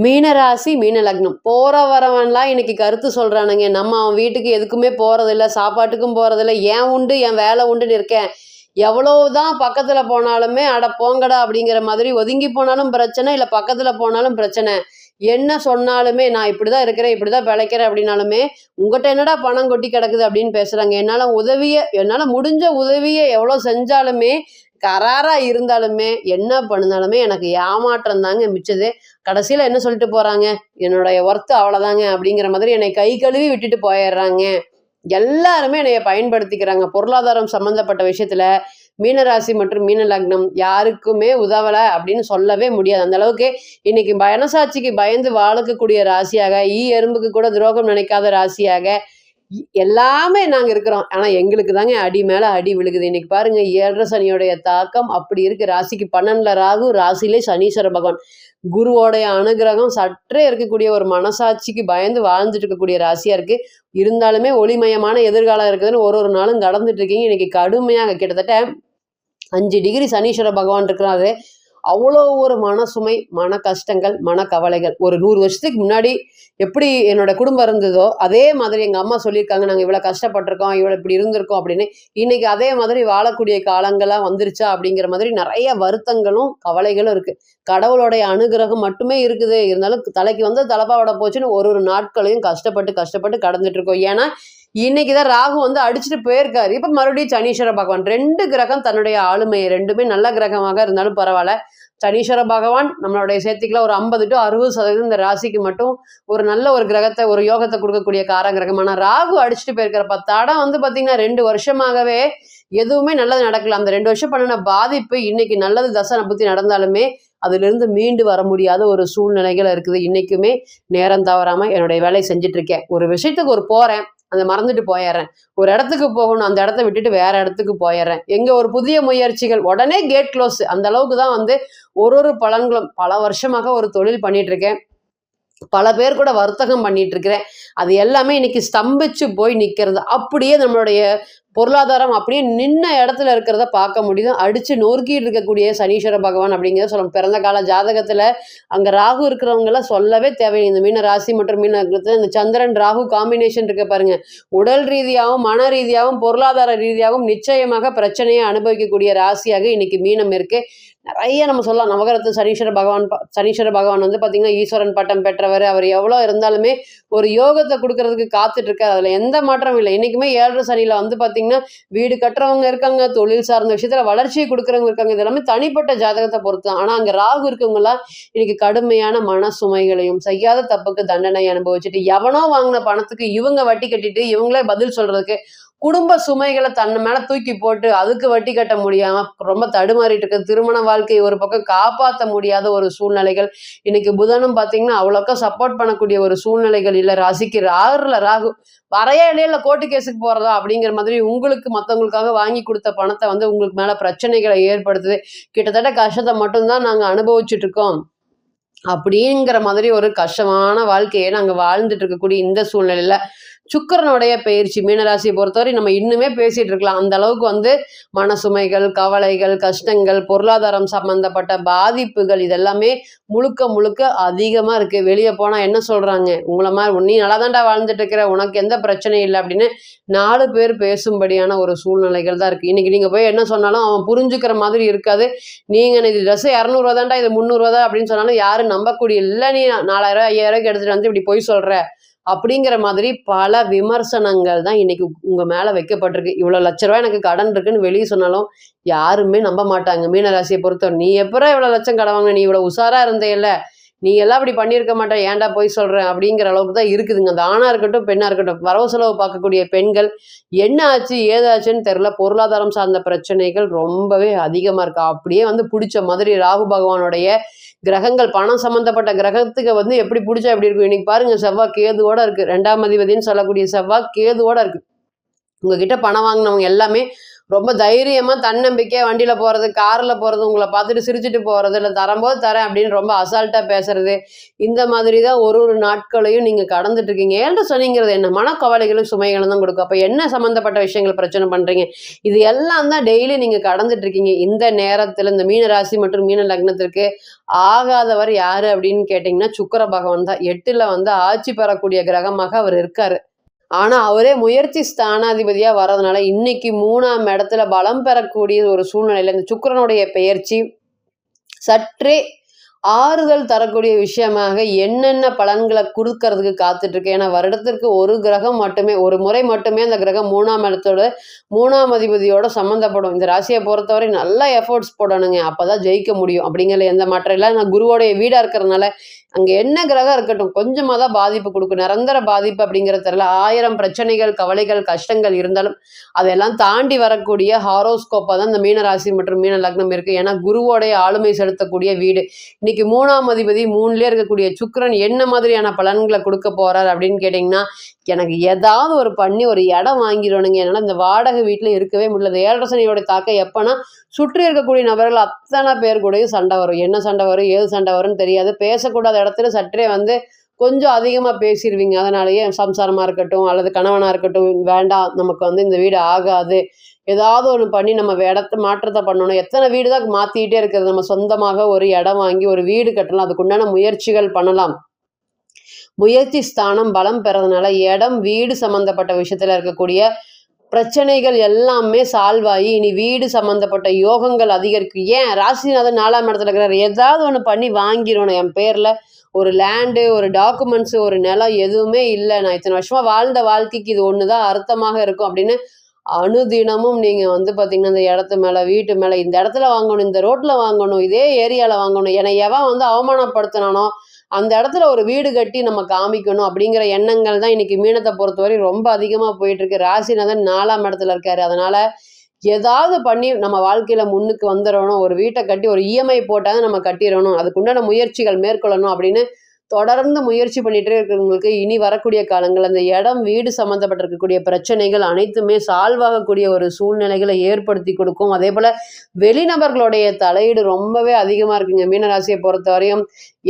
மீனராசி மீன லக்னம் போற வரவன்லாம் இன்னைக்கு கருத்து சொல்றானுங்க. நம்ம அவன் வீட்டுக்கு எதுக்குமே போறதில்ல, சாப்பாட்டுக்கும் போறதில்ல, ஏன் உண்டு என் வேலை உண்டுன்னு இருக்கேன். எவ்வளவுதான் பக்கத்துல போனாலுமே அட போங்கடா அப்படிங்கிற மாதிரி ஒதுங்கி போனாலும் பிரச்சனை, இல்ல பக்கத்துல போனாலும் பிரச்சனை. என்ன சொன்னாலுமே நான் இப்படிதான் இருக்கிறேன், இப்படிதான் பிழைக்கிறேன் அப்படின்னாலுமே உங்ககிட்ட என்னடா பணம் கொட்டி கிடக்குது அப்படின்னு பேசுறாங்க. என்னால முடிஞ்ச உதவியை எவ்வளவு செஞ்சாலுமே கராரா இருந்தாலுமே என்ன பண்ணினாலுமே எனக்கு ஏமாற்றம் தாங்க மிச்சது. கடைசியில என்ன சொல்லிட்டு போறாங்க, என்னுடைய ஒர்த்து அவ்வளவுதாங்க அப்படிங்கிற மாதிரி என்னை கை கழுவி விட்டுட்டு போயிடுறாங்க. எல்லாருமே என்னைய பயன்படுத்திக்கிறாங்க. பொருளாதாரம் சம்பந்தப்பட்ட விஷயத்துல மீனராசி மற்றும் மீன லக்னம் யாருக்குமே உதவல அப்படின்னு சொல்லவே முடியாது. அந்த அளவுக்கு இன்னைக்கு மனசாட்சிக்கு பயந்து வாழக்கூடிய ராசியாக, எறும்புக்கு கூட துரோகம் நினைக்காத ராசியாக எல்லாமே நாங்க இருக்கிறோம். ஆனா எங்களுக்கு தாங்க அடி மேல அடி விழுகுது. இன்னைக்கு பாருங்க 7 சனியோடைய தாக்கம் அப்படி இருக்கு. ராசிக்கு 12 ராகு, ராசியிலே சனீஸ்வர பகவான். குருவோடைய அனுகிரகம் சற்றே இருக்கக்கூடிய ஒரு மனசாட்சிக்கு பயந்து வாழ்ந்துட்டு இருக்கக்கூடிய ராசியா இருக்கு. இருந்தாலுமே ஒளிமயமான எதிர்காலம் இருக்குதுன்னு ஒரு நாளும் கடந்துட்டு இருக்கீங்க. இன்னைக்கு கடுமையாக கிட்டத்தட்ட 5 டிகிரி சனீஸ்வர பகவான் இருக்கிறாரு. அவ்வளோ ஒரு மனசுமை, மன கஷ்டங்கள், மனக்கவலைகள். ஒரு 100 வருஷத்துக்கு முன்னாடி எப்படி என்னோட குடும்பம் இருந்ததோ அதே மாதிரி எங்கள் அம்மா சொல்லியிருக்காங்க, நாங்கள் இவ்வளோ கஷ்டப்பட்டிருக்கோம், இவ்வளோ இப்படி இருந்திருக்கோம் அப்படின்னு. இன்னைக்கு அதே மாதிரி வாழக்கூடிய காலங்களாக வந்துருச்சா அப்படிங்கிற மாதிரி நிறைய வருத்தங்களும் கவலைகளும் இருக்குது. கடவுளுடைய அனுகிரகம் மட்டுமே இருக்குது. இருந்தாலும் தலைக்கு வந்து தலப்பாவோட போச்சுன்னு ஒரு நாட்களையும் கஷ்டப்பட்டு கடந்துட்டு இருக்கோம். ஏன்னா இன்னைக்கு தான் ராகு வந்து அடிச்சுட்டு போயிருக்காரு. இப்போ மறுபடியும் சனீஸ்வர பகவான் 2 கிரகம் தன்னுடைய ஆளுமை, ரெண்டுமே நல்ல கிரகமாக இருந்தாலும் பரவாயில்ல. சனீஸ்வர பகவான் நம்மளுடைய சேர்த்திக்கல ஒரு 50 to 60% இந்த ராசிக்கு மட்டும் ஒரு நல்ல ஒரு கிரகத்தை, ஒரு யோகத்தை கொடுக்கக்கூடிய கிரகமான ராகு அடிச்சுட்டு போயிருக்கிறப்ப தடம் வந்து பார்த்தீங்கன்னா 2 வருஷமாகவே எதுவுமே நல்லது நடக்கல. அந்த 2 வருஷம் பண்ணின பாதிப்பு இன்னைக்கு நல்லது தசை புத்தி நடந்தாலுமே அதிலிருந்து மீண்டு வர முடியாத ஒரு சூழ்நிலைகள் இருக்குது. இன்னைக்குமே நேரம் தவறாம என்னுடைய வேலையை செஞ்சுட்டு இருக்கேன். ஒரு விஷயத்துக்கு போறேன், அதை மறந்துட்டு போயிடுறேன். ஒரு இடத்துக்கு போகணும், அந்த இடத்த விட்டுட்டு வேற இடத்துக்கு போயிடுறேன். எங்க ஒரு புதிய முயற்சிகள் உடனே கேட் க்ளோஸ். அந்த அளவுக்கு தான் வந்து ஒரு பலன்களும். பல வருஷமாக ஒரு தொழில் பண்ணிட்டு இருக்கேன், பல பேர் கூட வர்த்தகம் பண்ணிட்டு இருக்கிறேன். அது எல்லாமே இன்னைக்கு ஸ்தம்பிச்சு போய் நிற்கிறது. அப்படியே நம்மளுடைய பொருளாதாரம் அப்படியே நின்ன இடத்துல இருக்கிறத பார்க்க முடியுது. அடிச்சு நொறுக்கிட்டு இருக்கக்கூடிய சனீஸ்வர பகவான் அப்படிங்கிறத சொல்லணும். பிறந்த கால ஜாதகத்துல அங்க ராகு இருக்கிறவங்கெல்லாம் சொல்லவே தேவையில்லை. இந்த மீன ராசி மற்றும் மீன இந்த சந்திரன் ராகு காம்பினேஷன் இருக்க பாருங்க, உடல் ரீதியாகவும் மன ரீதியாகவும் பொருளாதார ரீதியாகவும் நிச்சயமாக பிரச்சனையை அனுபவிக்கக்கூடிய ராசியாக இன்னைக்கு மீனம் இருக்கு. நிறைய நம்ம சொல்லலாம். நவகிரகத்து சனீஸ்வர பகவான் வந்து பார்த்தீங்கன்னா ஈஸ்வரன் பட்டம் பெற்றவர். அவர் எவ்வளோ இருந்தாலுமே ஒரு யோகத்தை கொடுக்கறதுக்கு காத்துட்டு இருக்காரு. அதில் எந்த மாற்றமும் இல்லை. இன்னைக்குமே 7 சனியில் வந்து பார்த்தீங்கன்னா வீடு கட்டுறவங்க இருக்காங்க, தொழில் சார்ந்த விஷயத்தில் வளர்ச்சியை கொடுக்குறவங்க இருக்காங்க. இது எல்லாமே தனிப்பட்ட ஜாதகத்தை பொறுத்து தான். ஆனால் அங்கே ராகு இருக்கவங்களாம் இன்னைக்கு கடுமையான மன சுமைகளையும் செய்யாத தப்புக்கு தண்டனை அனுபவிச்சுட்டு எவனோ வாங்கின பணத்துக்கு இவங்க வட்டி கட்டிட்டு இவங்களே பதில் சொல்றதுக்கு குடும்ப சுமைகளை தன்னை மேல தூக்கி போட்டு அதுக்கு வட்டி கட்ட முடியாம ரொம்ப தடுமாறிட்டு இருக்கு. திருமண வாழ்க்கையை ஒரு பக்கம் காப்பாற்ற முடியாத ஒரு சூழ்நிலைகள். இன்னைக்கு புதனும் பாத்தீங்கன்னா அவ்வளோக்கா சப்போர்ட் பண்ணக்கூடிய ஒரு சூழ்நிலைகள் இல்லை. ராசிக்கு 6ல ராகு வரைய இடையில கோர்ட்டு கேஸுக்கு போறதா அப்படிங்கிற மாதிரி உங்களுக்கு மற்றவங்களுக்காக வாங்கி கொடுத்த பணத்தை வந்து உங்களுக்கு மேல பிரச்சனைகளை ஏற்படுத்துது. கிட்டத்தட்ட கஷ்டத்தை மட்டும்தான் நாங்க அனுபவிச்சுட்டு இருக்கோம் அப்படிங்கிற மாதிரி ஒரு கஷ்டமான வாழ்க்கையை நாங்க வாழ்ந்துட்டு இருக்கக்கூடிய இந்த சூழ்நிலையில சுக்கிரனுடைய பயிற்சி மீனராசியை பொறுத்தவரை நம்ம இன்னுமே பேசிட்டு இருக்கலாம். அந்த அளவுக்கு வந்து மனசுமைகள், கவலைகள், கஷ்டங்கள், பொருளாதாரம் சம்பந்தப்பட்ட பாதிப்புகள் இதெல்லாமே முழுக்க அதிகமா இருக்கு. வெளியே போனா என்ன சொல்றாங்க, உங்களை மாதிரி நீ நல்லா தான்டா வாழ்ந்துட்டு இருக்கிற, உனக்கு எந்த பிரச்சனையும் இல்லை அப்படின்னு 4 பேர் பேசும்படியான ஒரு சூழ்நிலைகள் தான் இருக்கு. இன்னைக்கு நீங்க போய் என்ன சொன்னாலும் அவன் புரிஞ்சுக்கிற மாதிரி இருக்காது. நீங்க இது ட்ரெஸ் 200 தான்டா, இது 300 தான் அப்படின்னு சொன்னாலும் யாரும் நம்பக்கூடிய இல்லை. நீ 4000 5000 எடுத்துட்டு வந்து இப்படி பொய் சொல்ற அப்படிங்கிற மாதிரி பல விமர்சனங்கள் தான் இன்னைக்கு உங்க மேல வைக்கப்பட்டிருக்கு. இவ்வளவு லட்ச ரூபாய் எனக்கு கடன் இருக்குன்னு வெளியே சொன்னாலும் யாருமே நம்ப மாட்டாங்க. மீனராசியை பொறுத்தவரை நீ எப்பரா இவ்வளவு லட்சம் கடன் வாங்க, நீ இவ்வளவு உஷாரா இருந்தேல்ல, நீ எல்லாம் அப்படி பண்ணியிருக்க மாட்டேன், ஏன்டா போய் சொல்றேன் அப்படிங்கிற அளவுக்கு தான் இருக்குதுங்க. அந்த ஆணா இருக்கட்டும் பெண்ணா இருக்கட்டும், வரவு செலவு பார்க்கக்கூடிய பெண்கள் என்ன ஆச்சு ஏதாச்சுன்னு தெரியல. பொருளாதாரம் சார்ந்த பிரச்சனைகள் ரொம்பவே அதிகமா இருக்கு. அப்படியே வந்து பிடிச்ச மாதிரி ராகு பகவானுடைய கிரகங்கள் பணம் சம்பந்தப்பட்ட கிரகத்துக்கு வந்து எப்படி பிடிச்சா எப்படி இருக்கும். இன்னைக்கு பாருங்க செவ்வாய் கேதுவோட இருக்கு. 2ஆம் அதிபதினு சொல்லக்கூடிய செவ்வாய் கேதுவோட இருக்கு. உங்ககிட்ட பணம் வாங்கினவங்க எல்லாமே ரொம்ப தைரியமா தன்னம்பிக்கையா வண்டியில போறது, கார்ல போறது, உங்கள பார்த்துட்டு சிரிச்சுட்டு போறது, இல்ல தரம்போது தரேன் அப்படின்னு ரொம்ப அசால்ட்டா பேசுறது, இந்த மாதிரி தான் ஒரு ஒரு நாட்களையும் நீங்க கடந்துட்டு இருக்கீங்க. 7 சனிங்கிறது என்ன? மனக்கவலைகளும், சுமைகளும் தான் கொடுக்கும். அப்ப என்ன சம்மந்தப்பட்ட விஷயங்கள் பிரச்சனை பண்றீங்க? இது எல்லாம் தான் டெய்லி நீங்க கடந்துட்டு இருக்கீங்க. இந்த நேரத்துல இந்த மீன ராசி மற்றும் மீன லக்னத்திற்கு ஆகாதவர் யாரு அப்படின்னு கேட்டீங்கன்னா, சுக்கிர பகவான் தான். 8ல வந்து ஆட்சி பெறக்கூடிய கிரகமாக அவர் இருக்காரு. ஆனா, அவரே முயற்சி ஸ்தானாதிபதியா வர்றதுனால, இன்னைக்கு 3ஆம் இடத்துல பலம் பெறக்கூடிய ஒரு சூழ்நிலையில இந்த சுக்கிரனுடைய பெயர்ச்சி சற்றே ஆறுதல் தரக்கூடிய விஷயமாக என்னென்ன பலன்களை குடுக்கறதுக்கு காத்துட்டு இருக்கு. ஏன்னா, வருடத்திற்கு ஒரு கிரகம் மட்டுமே, ஒரு முறை மட்டுமே அந்த கிரகம் 3ஆம் இடத்தோட 3ஆம் அதிபதியோட சம்மந்தப்படும். இந்த ராசியை பொறுத்தவரை நல்லா எஃபோர்ட்ஸ் போடணுங்க. அப்பதான் ஜெயிக்க முடியும். அப்படிங்கிறதுல எந்த மாற்றம் இல்ல. நான் குருவோடைய வீடா இருக்கிறதுனால, அங்க என்ன கிரகம் இருக்கட்டும், கொஞ்சமா தான் பாதிப்பு குடுக்கும். நிரந்தர பாதிப்பு அப்படிங்கிறது தெரியல. 1000 பிரச்சனைகள், கவலைகள், கஷ்டங்கள் இருந்தாலும், அதெல்லாம் தாண்டி வரக்கூடிய ஹாரோஸ்கோப்பா தான் இந்த மீன ராசி மற்றும் மீன லக்னம் இருக்கு. ஏன்னா, குருவோடைய ஆளுமை செலுத்தக்கூடிய வீடு. இன்னைக்கு 3ஆம் அதிபதி 3லயே இருக்கக்கூடிய சுக்கிரன் என்ன மாதிரியான பலன்களை கொடுக்க போறார் அப்படின்னு கேட்டீங்கன்னா, எனக்கு ஏதாவது ஒரு பண்ணி ஒரு இடம் வாங்கிடணுங்க. என்னால இந்த வாடகை வீட்டுல இருக்கவே முடியல. இந்த 7 சனியோட தாக்கம் எப்பன்னா, சுற்றி இருக்கக்கூடிய நபர்கள் அத்தனை பேர் கூடயும் சண்டை வரும். என்ன சண்டை வரும், ஏது சண்டை வரும்னு தெரியாது. பேசக்கூடாத இடத்துல சற்றே வந்து கொஞ்சம் அதிகமா பேசிருவீங்க. அதனாலேயே சம்சாரமா இருக்கட்டும், அல்லது கணவனா இருக்கட்டும், வேண்டாம் நமக்கு வந்து இந்த வீடு ஆகாது. ஏதாவது ஒண்ணு பண்ணி நம்ம இடத்த மாற்றத்த பண்ணணும். எத்தனை வீடு தான் மாத்திட்டே இருக்கிறது. நம்ம சொந்தமாக ஒரு இடம் வாங்கி ஒரு வீடு கட்டலாம். அதுக்குண்டான முயற்சிகள் பண்ணலாம். முயற்சி ஸ்தானம் பலம் பெறதுனால இடம், வீடு சம்பந்தப்பட்ட விஷயத்துல இருக்கக்கூடிய பிரச்சனைகள் எல்லாமே சால்வ் ஆகி இனி வீடு சம்பந்தப்பட்ட யோகங்கள் அதிகரிக்கும். ஏன் ராசிநாதன் 4ஆம் இடத்துல இருக்கிறார். ஏதாவது ஒன்று பண்ணி வாங்கிடணும். என் பேர்ல ஒரு லேண்டு, ஒரு டாக்குமெண்ட்ஸ், ஒரு நிலம் எதுவுமே இல்லை. நான் இத்தனை வருஷமா வாழ்ந்த வாழ்க்கைக்கு இது ஒன்று தான் அர்த்தமாக இருக்கும் அப்படின்னு அனுதினமும் நீங்க வந்து பார்த்தீங்கன்னா, இந்த இடத்து மேல, வீட்டு மேல, இந்த இடத்துல வாங்கணும், இந்த ரோட்ல வாங்கணும், இதே ஏரியால வாங்கணும். என்னை எவன் வந்து அவமானப்படுத்தினானோ, அந்த இடத்துல ஒரு வீடு கட்டி நம்ம காமிக்கணும் அப்படிங்கிற எண்ணங்கள் தான் இன்னைக்கு மீனத்தை பொறுத்தவரை ரொம்ப அதிகமா போயிட்டு இருக்கு. ராசிநாதன் 4ஆம் இடத்துல இருக்காரு. அதனால ஏதாவது பண்ணி நம்ம வாழ்க்கையில முன்னுக்கு வந்துடணும். ஒரு வீட்டை கட்டி ஒரு இஎம்ஐ போட்டாவது நம்ம கட்டிடணும். அதுக்குண்டான முயற்சிகள் மேற்கொள்ளணும் அப்படின்னு தொடர்ந்து முயற்சி பண்ணிட்டே இருக்கிறவங்களுக்கு இனி வரக்கூடிய காலங்கள் அந்த இடம், வீடு சம்மந்தப்பட்டிருக்கக்கூடிய பிரச்சனைகள் அனைத்துமே சால்வ் ஆகக்கூடிய ஒரு சூழ்நிலைகளை ஏற்படுத்தி கொடுக்கும். அதே போல வெளிநபர்களுடைய தலையீடு ரொம்பவே அதிகமா இருக்குங்க. மீனராசியை பொறுத்தவரையும்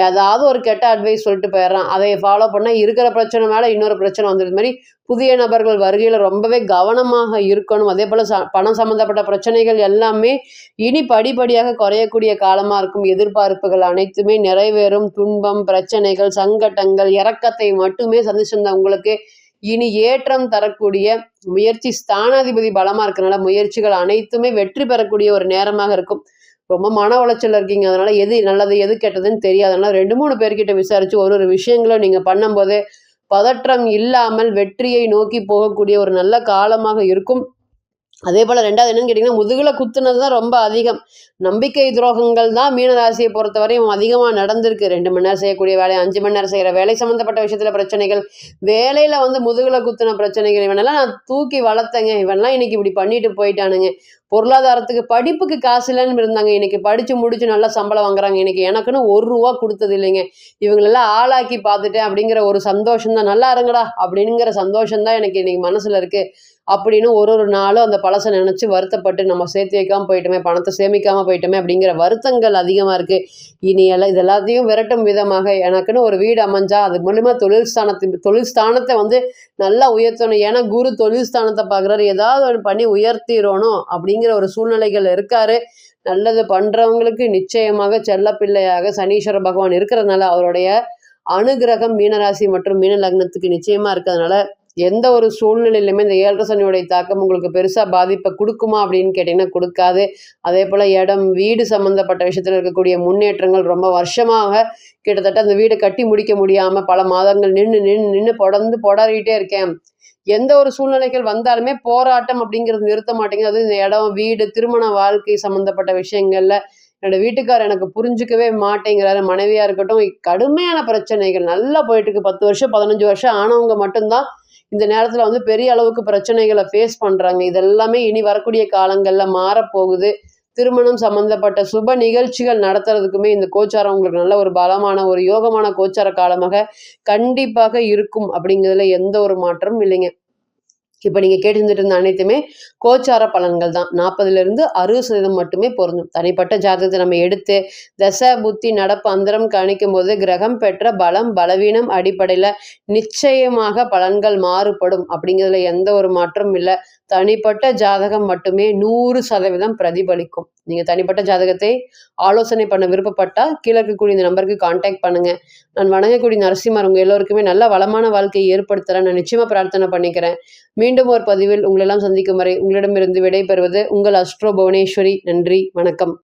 ஏதாவது ஒரு கெட்ட அட்வைஸ் சொல்லிட்டு போயிடுறான். அதை ஃபாலோ பண்ணா இருக்கிற பிரச்சனை மேல இன்னொரு பிரச்சனை வந்துடுது. மாதிரி புதிய நபர்கள் வருகையில ரொம்பவே கவனமாக இருக்கணும். அதே போல பணம் சம்பந்தப்பட்ட பிரச்சனைகள் எல்லாமே இனி படிப்படியாக குறையக்கூடிய காலமா இருக்கும். எதிர்பார்ப்புகள் அனைத்துமே நிறைவேறும். துன்பம், பிரச்சனைகள், சங்கட்டங்கள், இரக்கத்தை மட்டுமே சந்திச்சிருந்த உங்களுக்கு இனி ஏற்றம் தரக்கூடிய முயற்சி ஸ்தானாதிபதி பலமா இருக்கனால முயற்சிகள் அனைத்துமே வெற்றி பெறக்கூடிய ஒரு நேரமாக இருக்கும். ரொம்ப மன உளைச்சல் இருக்கீங்க. அதனால எது நல்லது எது கெட்டதுன்னு தெரியாது. அதனால 2-3 பேர்கிட்ட விசாரிச்சு ஒரு ஒரு விஷயங்களை நீங்க பண்ணும்போது பதற்றம் இல்லாமல் வெற்றியை நோக்கி போகக்கூடிய ஒரு நல்ல காலமாக இருக்கும். அதே போல 2வது என்னன்னு கேட்டீங்கன்னா, முதுகுல குத்துனது தான் ரொம்ப அதிகம். நம்பிக்கை துரோகங்கள் தான் மீனராசியை பொறுத்தவரையும் அதிகமா நடந்திருக்கு. 2 மணி நேரம் செய்யக்கூடிய வேலையை 5 மணி நேரம் செய்யற வேலை சம்மந்தப்பட்ட விஷயத்துல பிரச்சனைகள், வேலையில வந்து முதுகுல குத்துன பிரச்சனைகள், இவனெல்லாம் நான் தூக்கி வளர்த்தேங்க. இவன்லாம் இன்னைக்கு இப்படி பண்ணிட்டு போயிட்டானுங்க. பொருளாதாரத்துக்கு படிப்புக்கு காசு இல்லைன்னு இருந்தாங்க. இன்னைக்கு படிச்சு முடிச்சு நல்லா சம்பளம் வாங்குறாங்க. இன்னைக்கு எனக்குன்னு ₹1 குடுத்தது இல்லைங்க. இவங்களெல்லாம் ஆளாக்கி பார்த்துட்டேன் அப்படிங்கிற ஒரு சந்தோஷம் தான். நல்லா இருங்கடா அப்படிங்கிற சந்தோஷம் தான் எனக்கு இன்னைக்கு மனசுல இருக்கு. அப்படின்னு ஒரு ஒரு நாளும் அந்த பழசை நினைச்சு வருத்தப்பட்டு நம்ம சேர்த்து வைக்காம போயிட்டோமே, பணத்தை சேமிக்காம போயிட்டோமே அப்படிங்கிற வருத்தங்கள் அதிகமா இருக்கு. இனி எல்லாம் இது எல்லாத்தையும் விரட்டும் விதமாக எனக்குன்னு ஒரு வீடு அமைஞ்சா அது மூலியமா தொழில் ஸ்தானத்தை வந்து நல்லா உயர்த்தணும். ஏன்னா குரு தொழில் ஸ்தானத்தை பார்க்குறாரு. ஏதாவது ஒன்று பண்ணி உயர்த்திடணும் அப்படிங்கிற ஒரு சூழ்நிலைகள் இருக்காரு. நல்லது பண்றவங்களுக்கு நிச்சயமாக செல்ல பிள்ளையாக சனீஸ்வர பகவான் இருக்கிறதுனால அவருடைய அனுகிரகம் மீனராசி மற்றும் மீன லக்னத்துக்கு நிச்சயமா இருக்கிறதுனால எந்த ஒரு சூழ்நிலையிலுமே இந்த 7 சனியுடைய தாக்கம் உங்களுக்கு பெருசா பாதிப்பை கொடுக்குமா அப்படின்னு கேட்டீங்கன்னா கொடுக்காது. அதே போல இடம், வீடு சம்பந்தப்பட்ட விஷயத்துல இருக்கக்கூடிய முன்னேற்றங்கள் ரொம்ப வருஷமாக கிட்டத்தட்ட அந்த வீடு கட்டி முடிக்க முடியாம பல மாதங்கள் நின்று தொடர்ந்து போராடிட்டே இருக்கேன். எந்த ஒரு சூழ்நிலைகள் வந்தாலுமே போராட்டம் அப்படிங்கிறது நிறுத்த மாட்டேங்குது. அது இந்த இடம், வீடு, திருமண வாழ்க்கை சம்பந்தப்பட்ட விஷயங்கள்ல என்னோட வீட்டுக்காரர் எனக்கு புரிஞ்சுக்கவே மாட்டேங்கிறாரு. மனைவியா இருக்கட்டும், கடுமையான பிரச்சனைகள் நல்லா போயிட்டு இருக்கு. 10 வருஷம் 15 வருஷம் ஆனவங்க மட்டும்தான் இந்த நேரத்துல வந்து பெரிய அளவுக்கு பிரச்சனைகளை ஃபேஸ் பண்றாங்க. இதெல்லாமே இனி வரக்கூடிய காலங்கள்ல மாறப்போகுது. திருமணம் சம்பந்தப்பட்ட சுப நிகழ்ச்சிகள் நடத்துறதுக்குமே இந்த கோச்சாரம் உங்களுக்கு நல்ல ஒரு பலமான ஒரு யோகமான கோச்சார காலமாக கண்டிப்பாக இருக்கும் அப்படிங்கிறதுல எந்த ஒரு மாற்றமும் இல்லைங்க. இப்போ நீங்கள் கேட்டுருந்துட்டு இருந்த அனைத்துமே கோச்சார பலன்கள் தான். 40லிருந்து 60% மட்டுமே பொருந்தும். தனிப்பட்ட ஜாதகத்தை நம்ம எடுத்து தசை புத்தி நடப்பு அந்தரம் கணிக்கும்போது கிரகம் பெற்ற பலம் பலவீனம் அடிப்படையில் நிச்சயமாக பலன்கள் மாறுபடும். அப்படிங்கிறதுல எந்த ஒரு மாற்றமும் இல்லை. தனிப்பட்ட ஜாதகம் மட்டுமே 100% பிரதிபலிக்கும். நீங்கள் தனிப்பட்ட ஜாதகத்தை ஆலோசனை பண்ண விருப்பப்பட்டால் கீழே இருக்கக்கூடிய இந்த நம்பருக்கு கான்டாக்ட் பண்ணுங்கள். நான் வணங்கக்கூடிய நரசிம்மர் உங்கள் எல்லோருக்குமே நல்ல வளமான வாழ்க்கையை ஏற்படுத்துகிறேன். நான் நிச்சயமாக பிரார்த்தனை பண்ணிக்கிறேன். மீண்டும் ஒரு பதிவில் உங்களெல்லாம் சந்திக்கும் வரை உங்களிடமிருந்து விடைபெறுவது உங்கள் அஸ்ட்ரோ புவனேஸ்வரி. நன்றி, வணக்கம்.